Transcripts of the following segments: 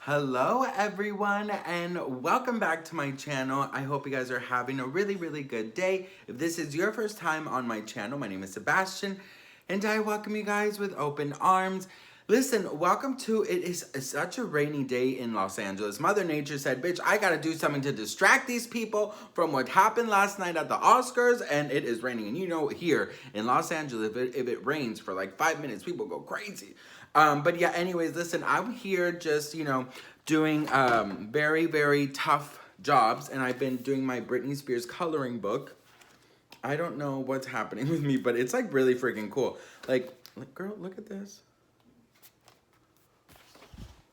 Hello everyone and welcome back to my channel. I hope you guys are having a really good day. If this is your first time on my channel, my name is Sebastian and I welcome you guys with open arms. Listen, welcome to, it is such a rainy day in Los Angeles. Mother Nature said, bitch, I gotta do something to distract these people from what happened last night at the Oscars, and it is raining. And you know, here in Los Angeles, if it rains for like 5 minutes, people go crazy. But yeah, anyways, listen, I'm here just, doing very tough jobs, and I've been doing my Britney Spears coloring book. I don't know what's happening with me, but it's like really freaking cool. Like girl, look at this.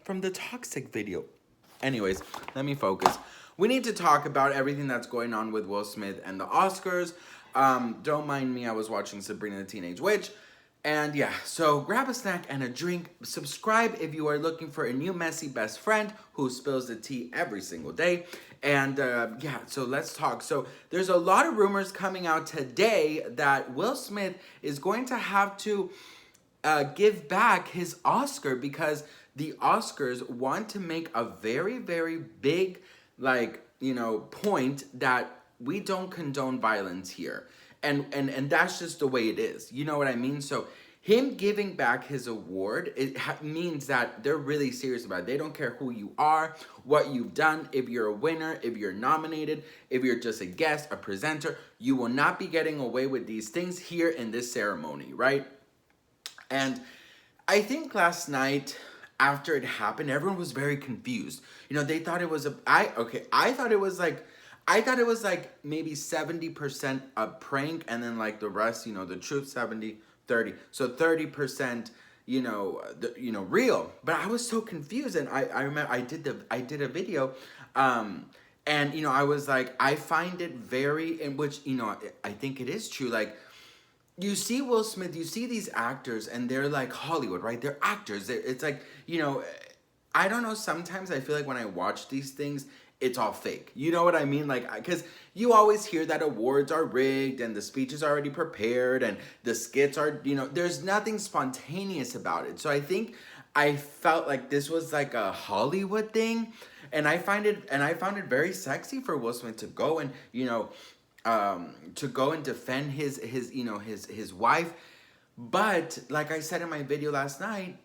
From the Toxic video. Anyways, let me focus. We need to talk about everything that's going on with Will Smith and the Oscars. Don't mind me, I was watching Sabrina the Teenage Witch. And yeah, so grab a snack and a drink. Subscribe if you are looking for a new messy best friend who spills the tea every single day. And yeah, so let's talk. So there's a lot of rumors coming out today that Will Smith is going to have to give back his Oscar because the Oscars want to make a very big, point that we don't condone violence here. And that's just the way it is. You know what I mean? So him giving back his award, means that they're really serious about it. They don't care who you are, what you've done, if you're a winner, if you're nominated, if you're just a guest, a presenter. You will not be getting away with these things here in this ceremony, right? And I think last night, after it happened, everyone was very confused. They thought it was I thought it was like maybe 70% a prank, and then like the rest, the truth, 70-30. So 30%, real. But I was so confused, and I remember I did a video, and I was like, I find it very, in which, I think it is true, like, you see Will Smith, you see these actors, and they're like Hollywood, right? They're actors. It's like, I don't know, sometimes I feel like when I watch these things, it's all fake. You know what I mean? Like, because you always hear that awards are rigged and the speech is already prepared and the skits are, there's nothing spontaneous about it. So I think I felt like this was like a Hollywood thing, and I found it very sexy for Will Smith to go and, to go and defend his wife. But like I said in my video last night,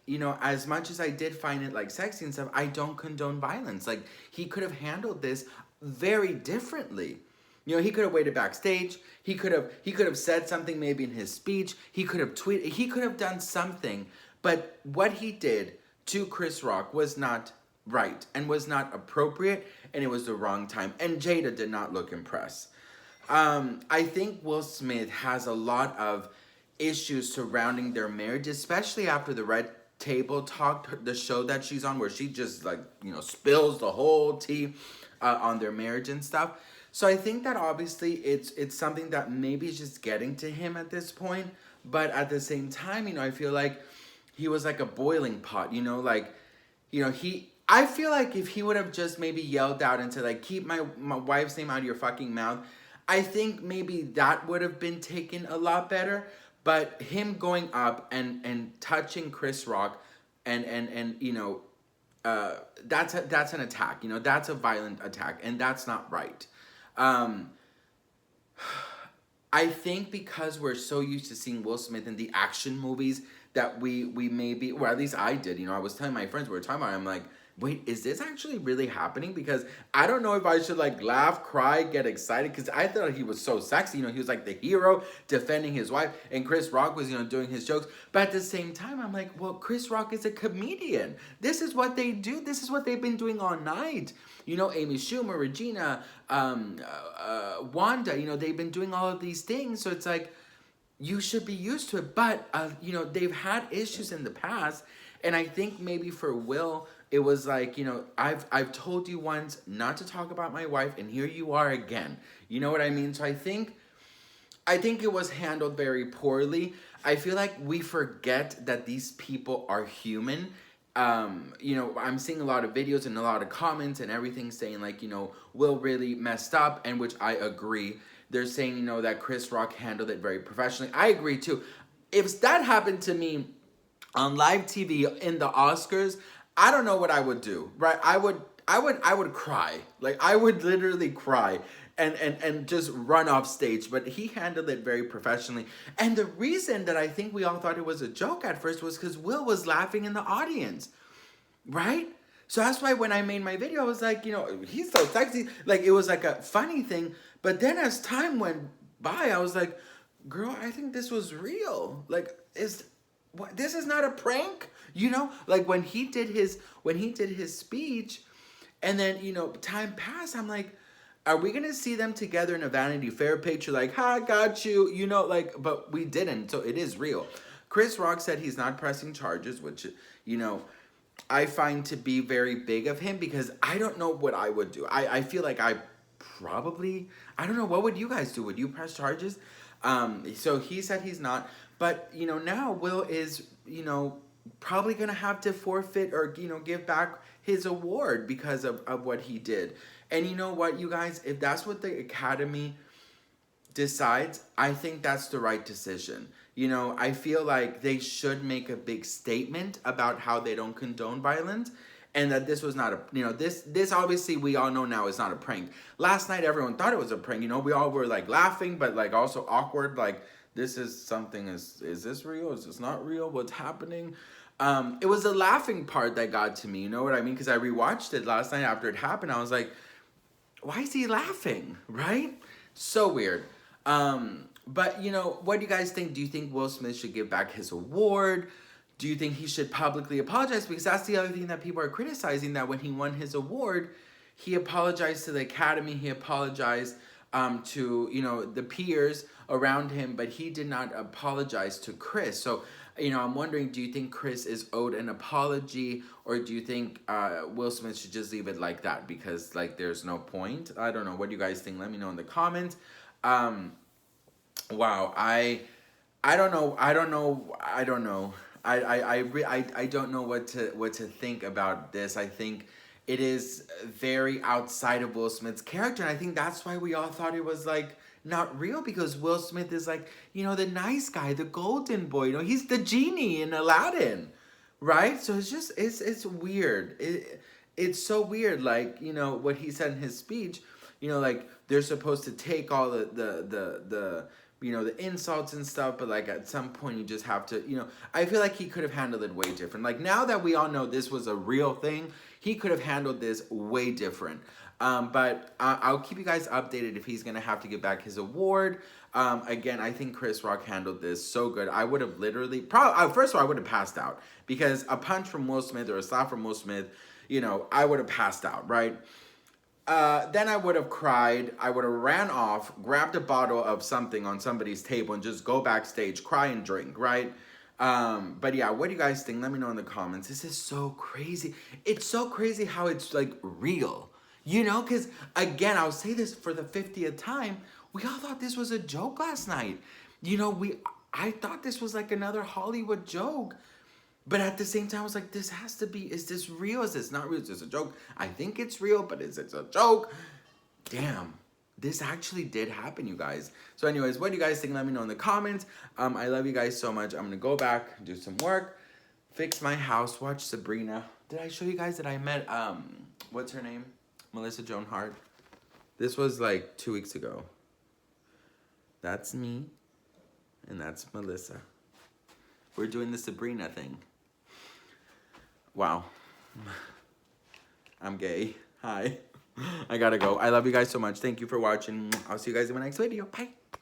as much as I did find it like sexy and stuff, I don't condone violence. Like, he could have handled this very differently. He could have waited backstage. He could have said something maybe in his speech. He could have tweeted. He could have done something. But what he did to Chris Rock was not right and was not appropriate, and it was the wrong time. And Jada did not look impressed. I think Will Smith has a lot of issues surrounding their marriage, especially after the Red Table Talk, the show that she's on, where she just spills the whole tea on their marriage and stuff. So I think that obviously it's something that maybe is just getting to him at this point. But at the same time, I feel like he was like a boiling pot. I feel like if he would have just maybe yelled out and said, like, keep my wife's name out of your fucking mouth, I think maybe that would have been taken a lot better. But him going up and touching Chris Rock and that's an attack. That's a violent attack, and that's not right. I think because we're so used to seeing Will Smith in the action movies that we maybe, or at least I did, I was telling my friends, we were talking about it, I'm like, wait, is this actually really happening? Because I don't know if I should like laugh, cry, get excited, because I thought he was so sexy. He was like the hero defending his wife, and Chris Rock was, doing his jokes. But at the same time, I'm like, well, Chris Rock is a comedian. This is what they do. This is what they've been doing all night. Amy Schumer, Regina, Wanda, they've been doing all of these things. So it's like, you should be used to it. But, they've had issues in the past. And I think maybe for Will, it was like, I've told you once not to talk about my wife, and here you are again. You know what I mean? So I think it was handled very poorly. I feel like we forget that these people are human. I'm seeing a lot of videos and a lot of comments and everything saying like, Will really messed up, and which I agree. They're saying, that Chris Rock handled it very professionally. I agree too. If that happened to me on live TV in the Oscars, I don't know what I would do, right? I would cry. Like, I would literally cry and just run off stage. But he handled it very professionally. And the reason that I think we all thought it was a joke at first was because Will was laughing in the audience, right? So that's why when I made my video, I was like, he's so sexy. Like, it was like a funny thing. But then as time went by, I was like, girl, I think this was real. Like, this is not a prank? Like when he did his speech, and then, time passed, I'm like, are we gonna see them together in a Vanity Fair picture? Like, ha, got you, but we didn't, so it is real. Chris Rock said he's not pressing charges, which, I find to be very big of him, because I don't know what I would do. I feel like I don't know, what would you guys do? Would you press charges? So he said he's not, but, now Will is, probably gonna have to forfeit or, give back his award because of what he did. And you know what, you guys, if that's what the Academy decides, I think that's the right decision. I feel like they should make a big statement about how they don't condone violence, and that this was not a, this obviously we all know now is not a prank. Last night everyone thought it was a prank. We all were like laughing, but like also awkward. Like, this is something, is this real? Is this not real? What's happening? It was the laughing part that got to me. You know what I mean? Because I rewatched it last night after it happened. I was like, why is he laughing? Right? So weird. But, what do you guys think? Do you think Will Smith should give back his award? Do you think he should publicly apologize? Because that's the other thing that people are criticizing, that when he won his award, he apologized to the Academy. He apologized to, the peers around him, but he did not apologize to Chris. So, I'm wondering, do you think Chris is owed an apology, or do you think Will Smith should just leave it like that because, like, there's no point? I don't know. What do you guys think? Let me know in the comments. Wow, I don't know. I don't know. I don't know what to think about this. I think it is very outside of Will Smith's character, and I think that's why we all thought it was like not real, because Will Smith is like, the nice guy, the golden boy, he's the genie in Aladdin, right? So it's just, it's weird. It's so weird, like, what he said in his speech, like, they're supposed to take all the insults and stuff, but like at some point you just have to, I feel like he could have handled it way different. Like, now that we all know this was a real thing, he could have handled this way different. But I'll keep you guys updated if he's going to have to give back his award. Again, I think Chris Rock handled this so good. I would have literally, first of all, I would have passed out, because a punch from Will Smith or a slap from Will Smith, I would have passed out, right? Then I would have cried. I would have ran off, grabbed a bottle of something on somebody's table, and just go backstage, cry and drink, right? But yeah, what do you guys think? Let me know in the comments. This is so crazy. It's so crazy how it's like real, because again, I'll say this for the 50th time. We all thought this was a joke last night. I thought this was like another Hollywood joke. But at the same time, I was like, this has to be, is this real? Is this not real? Is this a joke? I think it's real, but is it a joke? Damn, this actually did happen, you guys. So anyways, what do you guys think? Let me know in the comments. I love you guys so much. I'm going to go back, do some work, fix my house, watch Sabrina. Did I show you guys that I met, what's her name? Melissa Joan Hart. This was like 2 weeks ago. That's me, and that's Melissa. We're doing the Sabrina thing. Wow. I'm gay. Hi. I gotta go. I love you guys so much. Thank you for watching. I'll see you guys in my next video. Bye.